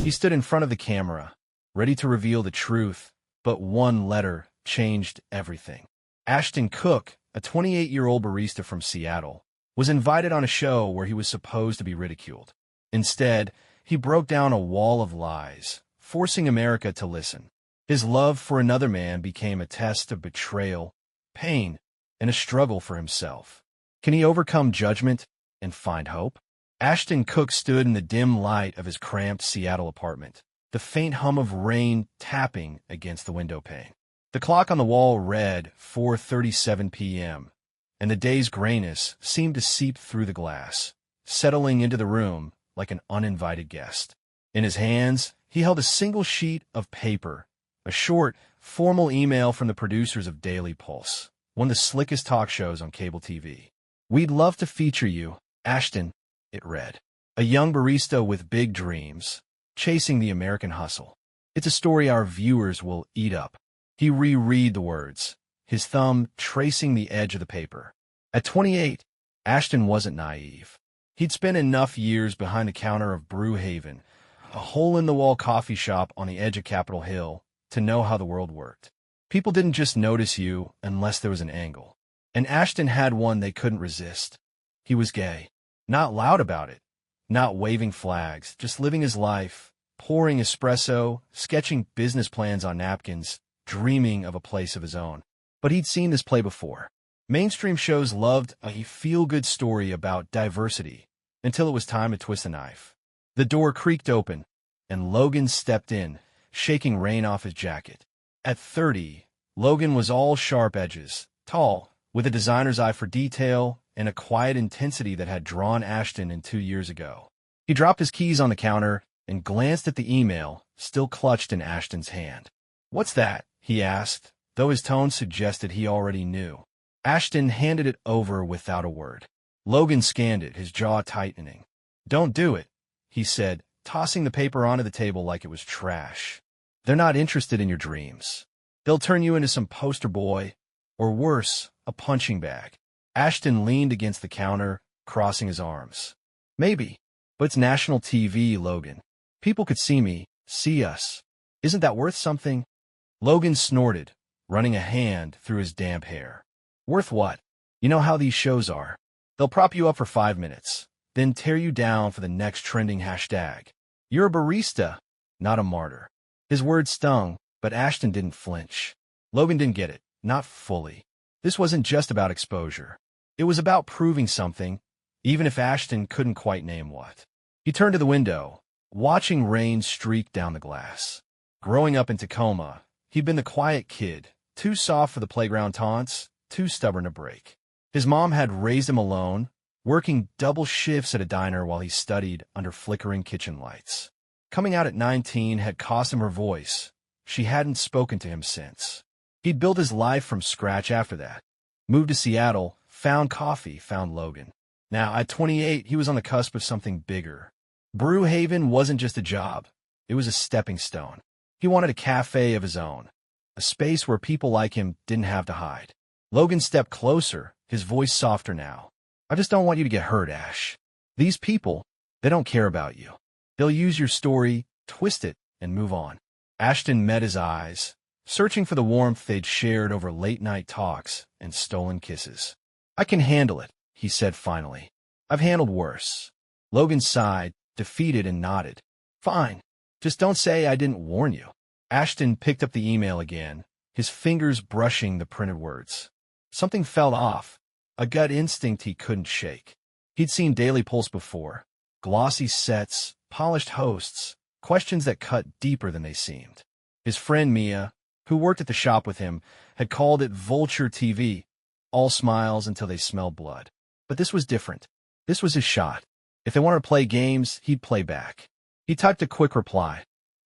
He stood in front of the camera, ready to reveal the truth, but one letter changed everything. Ashton Cook, a 28-year-old barista from Seattle, was invited on a show where he was supposed to be ridiculed. Instead, he broke down a wall of lies, forcing America to listen. His love for another man became a test of betrayal, pain, and a struggle for himself. Can he overcome judgment and find hope? Ashton Cook stood in the dim light of his cramped Seattle apartment, the faint hum of rain tapping against the window pane. The clock on the wall read 4:37 p.m., and the day's grayness seemed to seep through the glass, settling into the room like an uninvited guest. In his hands, he held a single sheet of paper, a short, formal email from the producers of Daily Pulse, one of the slickest talk shows on cable TV. "We'd love to feature you, Ashton," it read. "A young barista with big dreams, chasing the American hustle. It's a story our viewers will eat up." He reread the words, his thumb tracing the edge of the paper. At 28, Ashton wasn't naive. He'd spent enough years behind the counter of Brew Haven, a hole-in-the-wall coffee shop on the edge of Capitol Hill, to know how the world worked. People didn't just notice you unless there was an angle. And Ashton had one they couldn't resist. He was gay. Not loud about it. Not waving flags, just living his life, pouring espresso, sketching business plans on napkins, dreaming of a place of his own. But he'd seen this play before. Mainstream shows loved a feel-good story about diversity, until it was time to twist the knife. The door creaked open, and Logan stepped in, shaking rain off his jacket. At 30, Logan was all sharp edges, tall, with a designer's eye for detail and a quiet intensity that had drawn Ashton in 2 years ago. He dropped his keys on the counter and glanced at the email, still clutched in Ashton's hand. "What's that?" he asked, though his tone suggested he already knew. Ashton handed it over without a word. Logan scanned it, his jaw tightening. "Don't do it," he said, tossing the paper onto the table like it was trash. "They're not interested in your dreams. They'll turn you into some poster boy, or worse, a punching bag." Ashton leaned against the counter, crossing his arms. "Maybe, but it's national TV, Logan. People could see me, see us. Isn't that worth something?" Logan snorted, running a hand through his damp hair. "Worth what? You know how these shows are. They'll prop you up for 5 minutes, then tear you down for the next trending hashtag. You're a barista, not a martyr." His words stung, but Ashton didn't flinch. Logan didn't get it, not fully. This wasn't just about exposure. It was about proving something, even if Ashton couldn't quite name what. He turned to the window, watching rain streak down the glass. Growing up in Tacoma, he'd been the quiet kid, too soft for the playground taunts, too stubborn to break. His mom had raised him alone, working double shifts at a diner while he studied under flickering kitchen lights. Coming out at 19 had cost him her voice. She hadn't spoken to him since. He'd built his life from scratch after that. Moved to Seattle, found coffee, found Logan. Now, at 28, he was on the cusp of something bigger. Brew Haven wasn't just a job. It was a stepping stone. He wanted a cafe of his own, a space where people like him didn't have to hide. Logan stepped closer, his voice softer now. "I just don't want you to get hurt, Ash. These people, they don't care about you. They'll use your story, twist it, and move on." Ashton met his eyes, searching for the warmth they'd shared over late-night talks and stolen kisses. "I can handle it," he said finally. "I've handled worse." Logan sighed, defeated, and nodded. "Fine. Just don't say I didn't warn you." Ashton picked up the email again, his fingers brushing the printed words. Something felt off, a gut instinct he couldn't shake. He'd seen Daily Pulse before. Glossy sets, polished hosts, questions that cut deeper than they seemed. His friend Mia, who worked at the shop with him, had called it vulture TV, all smiles until they smelled blood. But this was different. This was his shot. If they wanted to play games, he'd play back. He typed a quick reply,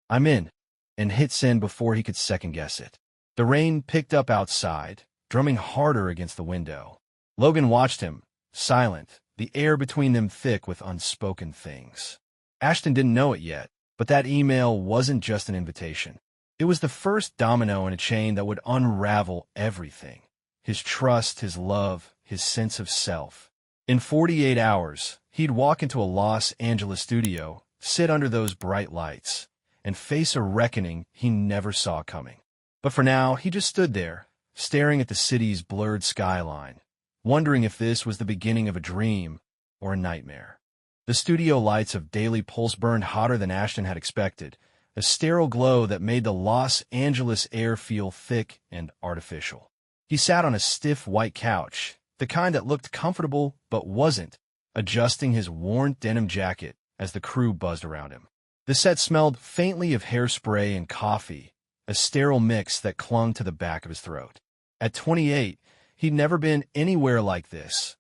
"I'm in," and hit send before he could second-guess it. The rain picked up outside, drumming harder against the window. Logan watched him, silent, the air between them thick with unspoken things. Ashton didn't know it yet, but that email wasn't just an invitation. It was the first domino in a chain that would unravel everything. His trust, his love, his sense of self. In 48 hours, he'd walk into a Los Angeles studio, sit under those bright lights, and face a reckoning he never saw coming. But for now, he just stood there, staring at the city's blurred skyline, wondering if this was the beginning of a dream or a nightmare. The studio lights of Daily Pulse burned hotter than Ashton had expected, a sterile glow that made the Los Angeles air feel thick and artificial. He sat on a stiff white couch, the kind that looked comfortable but wasn't, adjusting his worn denim jacket as the crew buzzed around him. The set smelled faintly of hairspray and coffee, a sterile mix that clung to the back of his throat. At 28, he'd never been anywhere like this.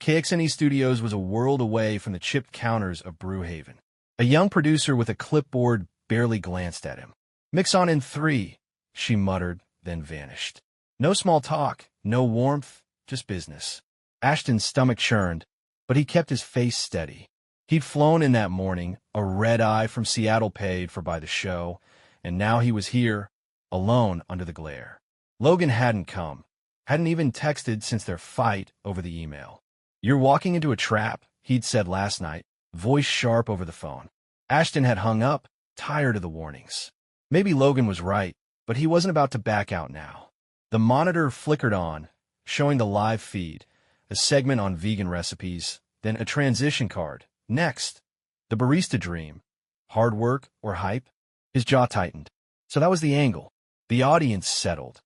KXNE Studios was a world away from the chipped counters of Brewhaven. A young producer with a clipboard barely glanced at him. "Mix on in 3, she muttered, then vanished. No small talk, no warmth, just business. Ashton's stomach churned, but he kept his face steady. He'd flown in that morning, a red-eye from Seattle paid for by the show, and now he was here, alone under the glare. Logan hadn't come, hadn't even texted since their fight over the email. "You're walking into a trap," he'd said last night, voice sharp over the phone. Ashton had hung up, tired of the warnings. Maybe Logan was right, but he wasn't about to back out now. The monitor flickered on, showing the live feed, a segment on vegan recipes, then a transition card. Next, the barista dream. Hard work or hype? His jaw tightened. So that was the angle. The audience settled,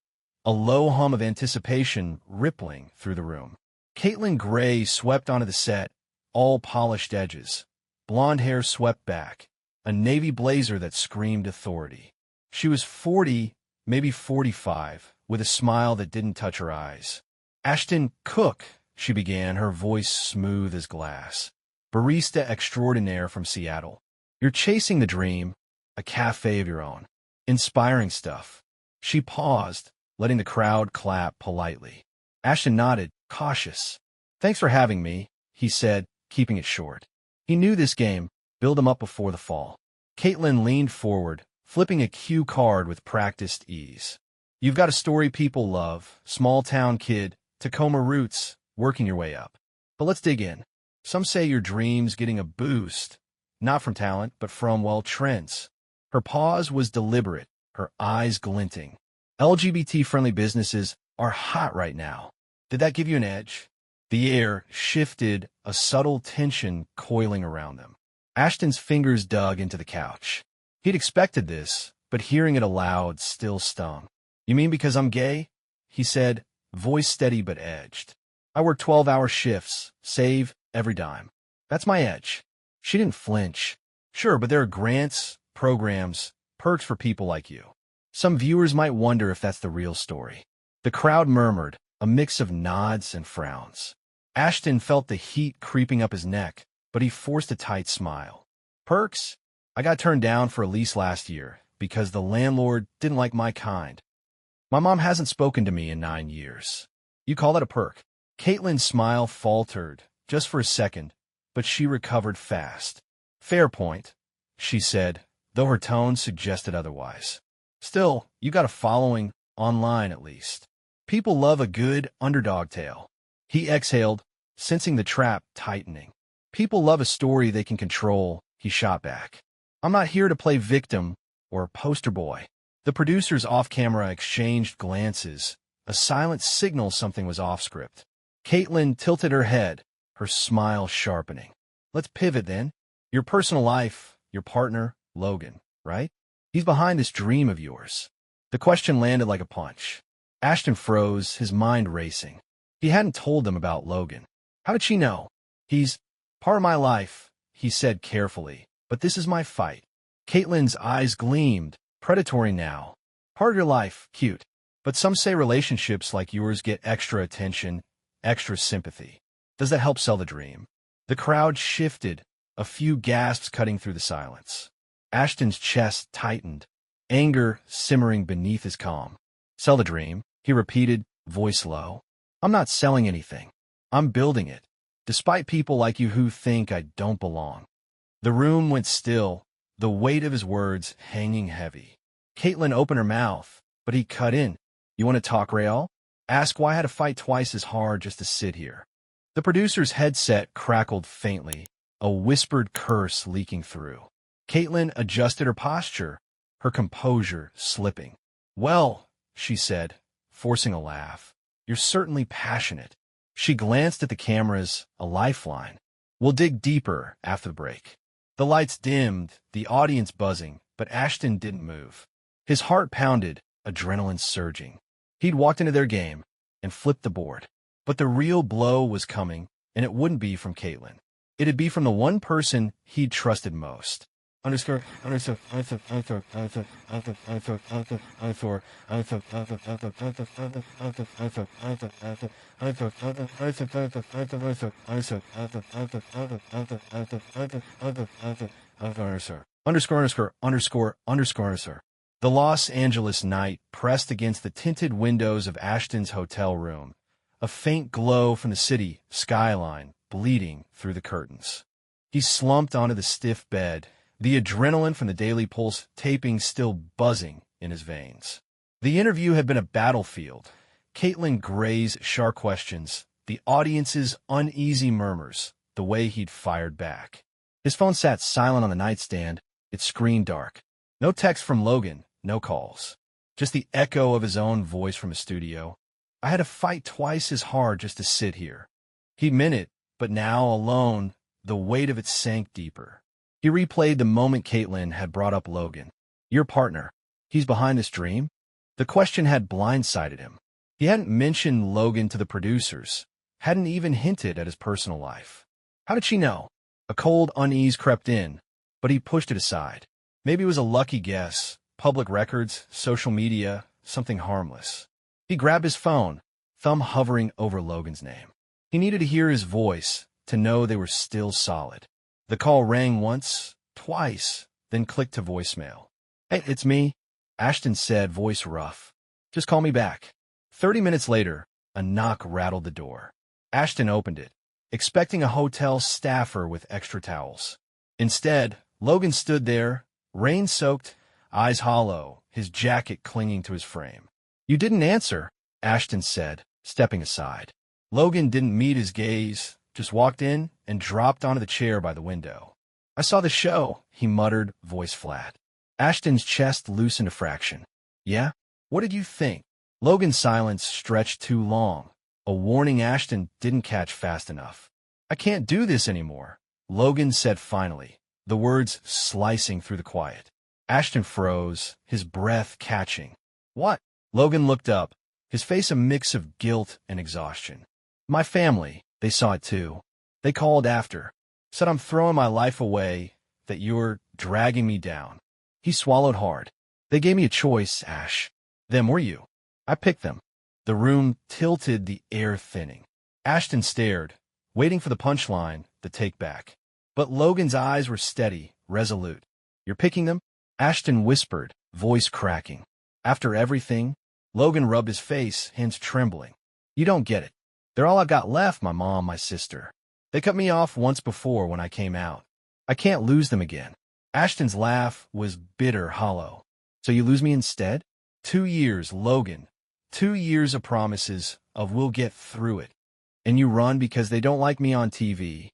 a low hum of anticipation rippling through the room. Kaitlyn Gray swept onto the set, all polished edges. Blonde hair swept back, a navy blazer that screamed authority. She was 40, maybe 45, with a smile that didn't touch her eyes. "Ashton Cook," she began, her voice smooth as glass. "Barista extraordinaire from Seattle. You're chasing the dream, a café of your own. Inspiring stuff." She paused, letting the crowd clap politely. Ashton nodded, cautious. "Thanks for having me," he said, keeping it short. He knew this game, build him up before the fall. Kaitlyn leaned forward, flipping a cue card with practiced ease. "You've got a story people love, small-town kid, Tacoma roots, working your way up. But let's dig in. Some say your dream's getting a boost, not from talent, but from, well, trends." Her pause was deliberate, her eyes glinting. "LGBT-friendly businesses are hot right now. Did that give you an edge?" The air shifted, a subtle tension coiling around them. Ashton's fingers dug into the couch. He'd expected this, but hearing it aloud still stung. "You mean because I'm gay?" he said, voice steady but edged. "I work 12-hour shifts, save every dime. That's my edge." She didn't flinch. "Sure, but there are grants, programs, perks for people like you. Some viewers might wonder if that's the real story." The crowd murmured, a mix of nods and frowns. Ashton felt the heat creeping up his neck, but he forced a tight smile. "Perks? I got turned down for a lease last year because the landlord didn't like my kind. My mom hasn't spoken to me in 9 years. You call that a perk?" Kaitlyn's smile faltered, just for a second, but she recovered fast. "Fair point," she said, though her tone suggested otherwise. "Still, you got a following, online at least. People love a good underdog tale." He exhaled, sensing the trap tightening. "People love a story they can control," he shot back. "I'm not here to play victim or poster boy." The producers off-camera exchanged glances, a silent signal something was off-script. Kaitlyn tilted her head, her smile sharpening. "Let's pivot then. Your personal life, your partner, Logan, right? He's behind this dream of yours." The question landed like a punch. Ashton froze, his mind racing. He hadn't told them about Logan. How did she know? "He's part of my life," he said carefully, "but this is my fight." Kaitlyn's eyes gleamed, predatory now. "Part of your life, cute. But some say relationships like yours get extra attention, extra sympathy. Does that help sell the dream?" The crowd shifted, a few gasps cutting through the silence. Ashton's chest tightened, anger simmering beneath his calm. "Sell the dream," he repeated, voice low. "I'm not selling anything. I'm building it, despite people like you who think I don't belong." The room went still, the weight of his words hanging heavy. Kaitlyn opened her mouth, but he cut in. "You want to talk, Real? Ask why I had to fight twice as hard just to sit here." The producer's headset crackled faintly, a whispered curse leaking through. Kaitlyn adjusted her posture, her composure slipping. "Well," she said, forcing a laugh, "you're certainly passionate." She glanced at the cameras, a lifeline. "We'll dig deeper after the break." The lights dimmed, the audience buzzing, but Ashton didn't move. His heart pounded, adrenaline surging. He'd walked into their game and flipped the board. But the real blow was coming, and it wouldn't be from Kaitlyn. It'd be from the one person he'd trusted most. The Los Angeles night pressed against the tinted windows of Ashton's hotel room, a faint glow from the city skyline bleeding through the curtains. He slumped onto the stiff bed, the adrenaline from the Daily Pulse taping still buzzing in his veins. The interview had been a battlefield. Kaitlyn Gray's sharp questions, the audience's uneasy murmurs, the way he'd fired back. His phone sat silent on the nightstand, its screen dark. No text from Logan, no calls. Just the echo of his own voice from his studio. "I had to fight twice as hard just to sit here." He meant it, but now, alone, the weight of it sank deeper. He replayed the moment Kaitlyn had brought up Logan. "Your partner, he's behind this dream?" The question had blindsided him. He hadn't mentioned Logan to the producers, hadn't even hinted at his personal life. How did she know? A cold unease crept in, but he pushed it aside. Maybe it was a lucky guess, public records, social media, something harmless. He grabbed his phone, thumb hovering over Logan's name. He needed to hear his voice, to know they were still solid. The call rang once, twice, then clicked to voicemail. "Hey, it's me," Ashton said, voice rough. "Just call me back." 30 minutes later, a knock rattled the door. Ashton opened it, expecting a hotel staffer with extra towels. Instead, Logan stood there, rain-soaked, eyes hollow, his jacket clinging to his frame. "You didn't answer," Ashton said, stepping aside. Logan didn't meet his gaze, just walked in and dropped onto the chair by the window. "I saw the show," he muttered, voice flat. Ashton's chest loosened a fraction. "Yeah? What did you think?" Logan's silence stretched too long, a warning Ashton didn't catch fast enough. "I can't do this anymore," Logan said finally, the words slicing through the quiet. Ashton froze, his breath catching. "What?" Logan looked up, his face a mix of guilt and exhaustion. "My family, they saw it too. They called after. Said I'm throwing my life away, that you're dragging me down." He swallowed hard. "They gave me a choice, Ash. Them or you. I picked them." The room tilted, the air thinning. Ashton stared, waiting for the punchline, the take-back. But Logan's eyes were steady, resolute. "You're picking them?" Ashton whispered, voice cracking. "After everything?" Logan rubbed his face, hands trembling. "You don't get it. They're all I've got left, my mom, my sister. They cut me off once before when I came out. I can't lose them again." Ashton's laugh was bitter, hollow. "So you lose me instead?" 2 years, Logan. 2 years of promises, of we'll get through it. And you run because they don't like me on TV.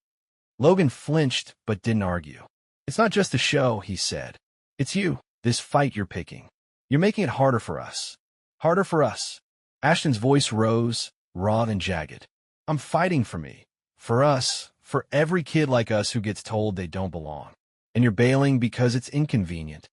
Logan flinched, but didn't argue. "It's not just the show," he said. "It's you, this fight you're picking. You're making it harder for us. Harder for us." Ashton's voice rose, raw and jagged. "I'm fighting for me. For us. For every kid like us who gets told they don't belong. And you're bailing because it's inconvenient."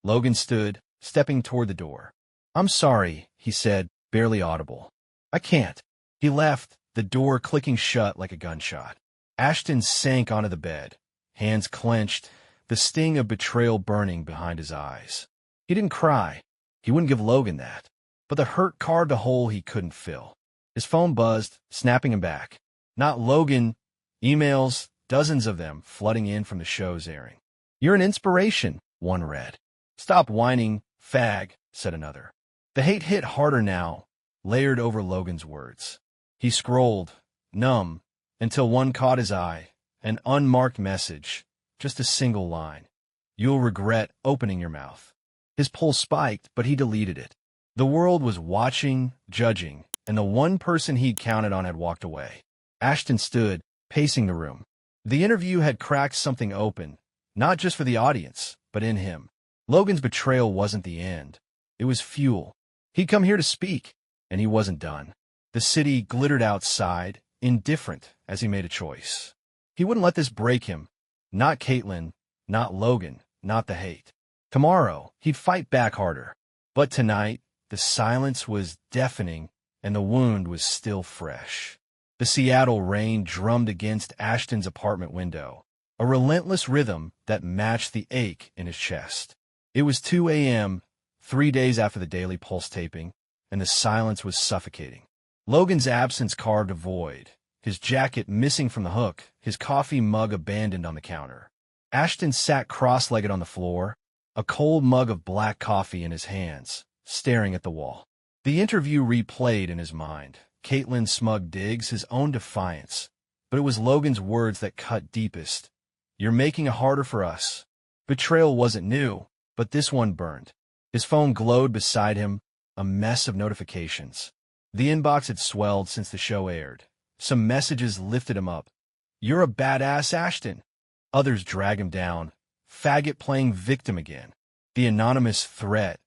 Logan stood, stepping toward the door. "I'm sorry," he said, barely audible. "I can't." He left, the door clicking shut like a gunshot. Ashton sank onto the bed, hands clenched, the sting of betrayal burning behind his eyes. He didn't cry. He wouldn't give Logan that. But the hurt carved a hole he couldn't fill. His phone buzzed, snapping him back. Not Logan. Emails, dozens of them, flooding in from the show's airing. "You're an inspiration," one read. "Stop whining, fag," said another. The hate hit harder now, layered over Logan's words. He scrolled, numb, until one caught his eye, an unmarked message, just a single line. "You'll regret opening your mouth." His pulse spiked, but he deleted it. The world was watching, judging, and the one person he'd counted on had walked away. Ashton stood, pacing the room. The interview had cracked something open, not just for the audience, but in him. Logan's betrayal wasn't the end. It was fuel. He'd come here to speak, and he wasn't done. The city glittered outside, indifferent as he made a choice. He wouldn't let this break him. Not Kaitlyn, not Logan, not the hate. Tomorrow, he'd fight back harder. But tonight, the silence was deafening, and the wound was still fresh. The Seattle rain drummed against Ashton's apartment window, a relentless rhythm that matched the ache in his chest. It was 2 a.m., 3 days after the Daily Pulse taping, and the silence was suffocating. Logan's absence carved a void, his jacket missing from the hook, his coffee mug abandoned on the counter. Ashton sat cross-legged on the floor, a cold mug of black coffee in his hands, staring at the wall. The interview replayed in his mind, Kaitlyn's smug digs, his own defiance. But it was Logan's words that cut deepest. "You're making it harder for us." Betrayal wasn't new, but this one burned. His phone glowed beside him, a mess of notifications. The inbox had swelled since the show aired. Some messages lifted him up. "You're a badass, Ashton." Others drag him down. "Faggot playing victim again." The anonymous threat,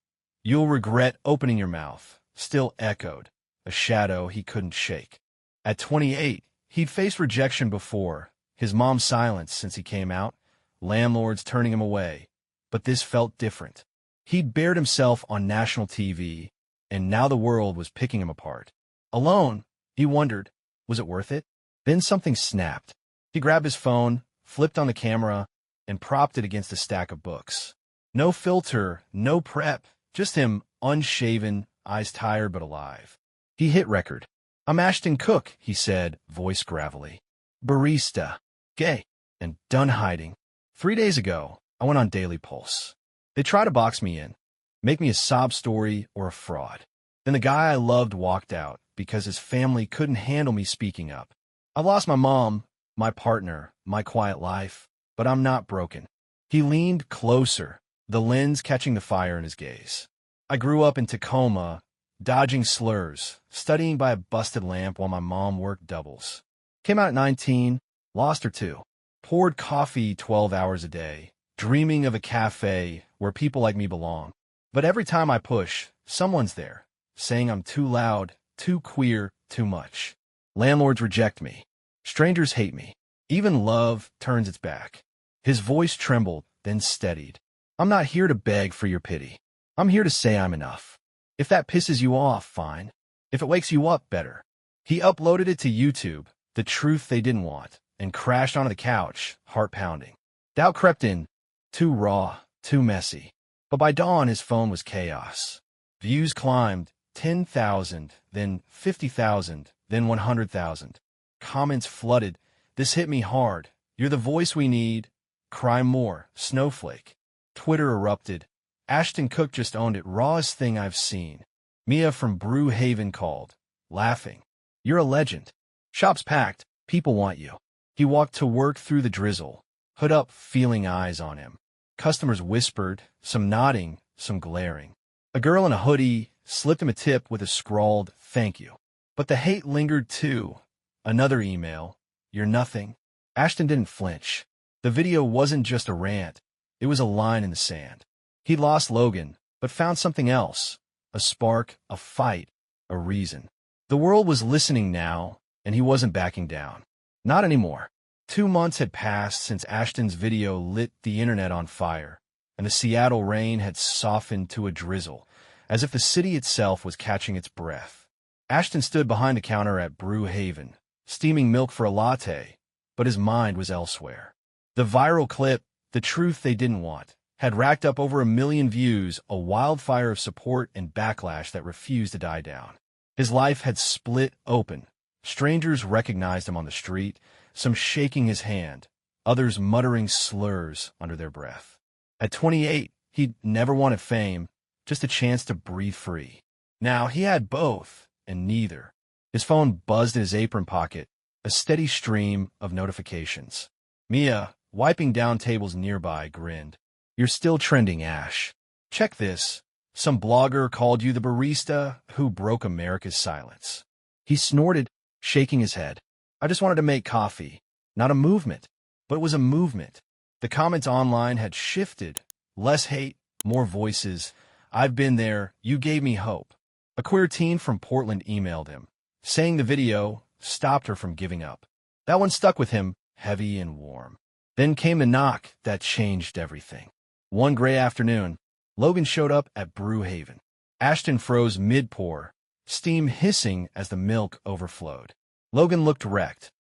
"You'll regret opening your mouth," still echoed, a shadow he couldn't shake. At 28, he'd faced rejection before, his mom's silence since he came out, landlords turning him away. But this felt different. He'd bared himself on national TV, and now the world was picking him apart. Alone, he wondered, was it worth it? Then something snapped. He grabbed his phone, flipped on the camera, and propped it against a stack of books. No filter, no prep, just him, unshaven, eyes tired but alive. He hit record. "I'm Ashton Cook," he said, voice gravelly. "Barista, gay, and done hiding. 3 days ago, I went on Daily Pulse. They tried to box me in, make me a sob story or a fraud. Then the guy I loved walked out because his family couldn't handle me speaking up. I've lost my mom, my partner, my quiet life, but I'm not broken." He leaned closer, the lens catching the fire in his gaze. "I grew up in Tacoma, dodging slurs, studying by a busted lamp while my mom worked doubles. Came out at 19, lost her too. Poured coffee 12 hours a day, dreaming of a café where people like me belong. But every time I push, someone's there, saying I'm too loud, too queer, too much. Landlords reject me. Strangers hate me. Even love turns its back." His voice trembled, then steadied. "I'm not here to beg for your pity. I'm here to say I'm enough. If that pisses you off, fine. If it wakes you up, better." He uploaded it to YouTube, the truth they didn't want, and crashed onto the couch, heart pounding. Doubt crept in. Too raw, too messy. But by dawn, his phone was chaos. Views climbed, 10,000, then 50,000, then 100,000. Comments flooded. "This hit me hard. You're the voice we need. Cry more. Snowflake." Twitter erupted. "Ashton Cook just owned it. Rawest thing I've seen." Mia from Brew Haven called, laughing. "You're a legend. Shop's packed. People want you." He walked to work through the drizzle, hood up, feeling eyes on him. Customers whispered, some nodding, some glaring. A girl in a hoodie slipped him a tip with a scrawled, "Thank you." But the hate lingered too. Another email, "You're nothing." Ashton didn't flinch. The video wasn't just a rant. It was a line in the sand. He'd lost Logan, but found something else. A spark, a fight, a reason. The world was listening now, and he wasn't backing down. Not anymore. 2 months had passed since Ashton's video lit the internet on fire, and the Seattle rain had softened to a drizzle, as if the city itself was catching its breath. Ashton stood behind the counter at Brew Haven, steaming milk for a latte, but his mind was elsewhere. The viral clip, "The Truth They Didn't Want," had racked up over 1 million views, a wildfire of support and backlash that refused to die down. His life had split open. Strangers recognized him on the street, some shaking his hand, others muttering slurs under their breath. At 28, he'd never wanted fame, just a chance to breathe free. Now he had both, and neither. His phone buzzed in his apron pocket, a steady stream of notifications. Mia, wiping down tables nearby, grinned. "You're still trending, Ash. Check this. Some blogger called you the barista who broke America's silence." He snorted, shaking his head. "I just wanted to make coffee. Not a movement." But it was a movement. The comments online had shifted. Less hate, more voices. I've been there. You gave me hope. A queer teen from Portland emailed him, saying the video stopped her from giving up. That one stuck with him, heavy and warm. Then came the knock that changed everything. One gray afternoon, Logan showed up at Brew Haven. Ashton froze mid-pour, steam hissing as the milk overflowed. Logan looked wrecked,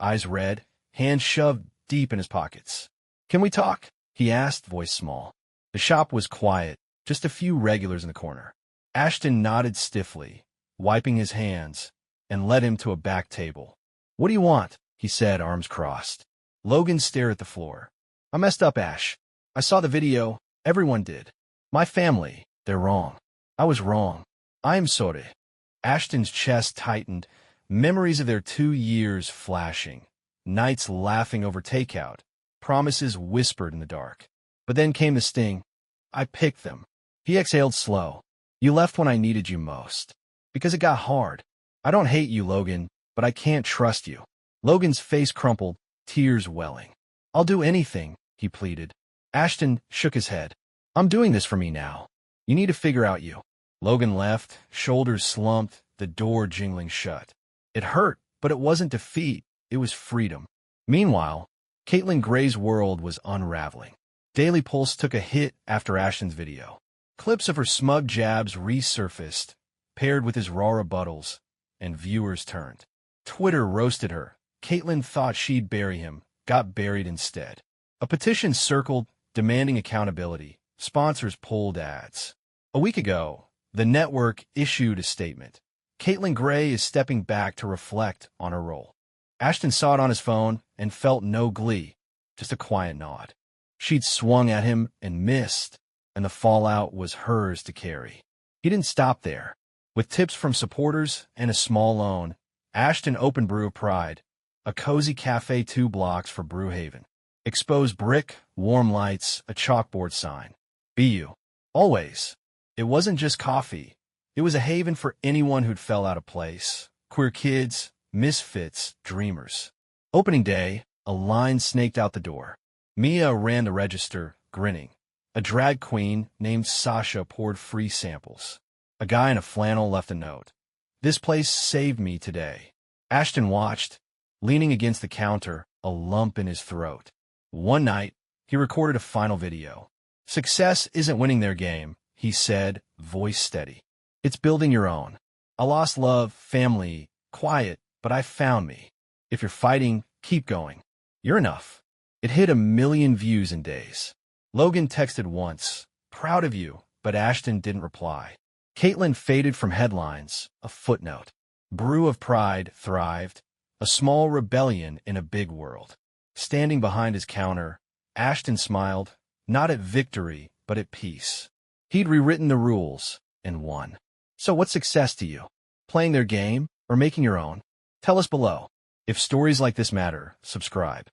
eyes red, hands shoved deep in his pockets. "Can we talk?" he asked, voice small. The shop was quiet, just a few regulars in the corner. Ashton nodded stiffly, wiping his hands, and led him to a back table. "What do you want?" he said, arms crossed. Logan stared at the floor. "I messed up, Ash. I saw the video. Everyone did. My family, they're wrong. I was wrong. I am sorry." Ashton's chest tightened, memories of their 2 years flashing, nights laughing over takeout, promises whispered in the dark. But then came the sting. "I picked them." He exhaled slow. "You left when I needed you most. Because it got hard. I don't hate you, Logan, but I can't trust you." Logan's face crumpled, tears welling. "I'll do anything," he pleaded. Ashton shook his head. "I'm doing this for me now. You need to figure out you." Logan left, shoulders slumped, the door jingling shut. It hurt, but it wasn't defeat. It was freedom. Meanwhile, Kaitlyn Gray's world was unraveling. Daily Pulse took a hit after Ashton's video. Clips of her smug jabs resurfaced, paired with his raw rebuttals, and viewers turned. Twitter roasted her. Kaitlyn thought she'd bury him, got buried instead. A petition circled, demanding accountability. Sponsors pulled ads. A week ago, the network issued a statement. Kaitlyn Gray is stepping back to reflect on her role. Ashton saw it on his phone and felt no glee, just a quiet nod. She'd swung at him and missed, and the fallout was hers to carry. He didn't stop there. With tips from supporters and a small loan, Ashton opened Brew of Pride, a cozy cafe 2 blocks for Brew Haven. Exposed brick, warm lights, a chalkboard sign. Be you. Always. It wasn't just coffee. It was a haven for anyone who'd fell out of place. Queer kids, misfits, dreamers. Opening day, a line snaked out the door. Mia ran the register, grinning. A drag queen named Sasha poured free samples. A guy in a flannel left a note. "This place saved me today." Ashton watched, leaning against the counter, a lump in his throat. One night, he recorded a final video. "Success isn't winning their game," he said, voice steady. "It's building your own. I lost love, family, quiet, but I found me. If you're fighting, keep going. You're enough." It hit 1 million views in days. Logan texted once, "Proud of you," but Ashton didn't reply. Kaitlyn faded from headlines, a footnote. Brew of Pride thrived, a small rebellion in a big world. Standing behind his counter, Ashton smiled, not at victory, but at peace. He'd rewritten the rules and won. So what's success to you? Playing their game or making your own? Tell us below. If stories like this matter, subscribe.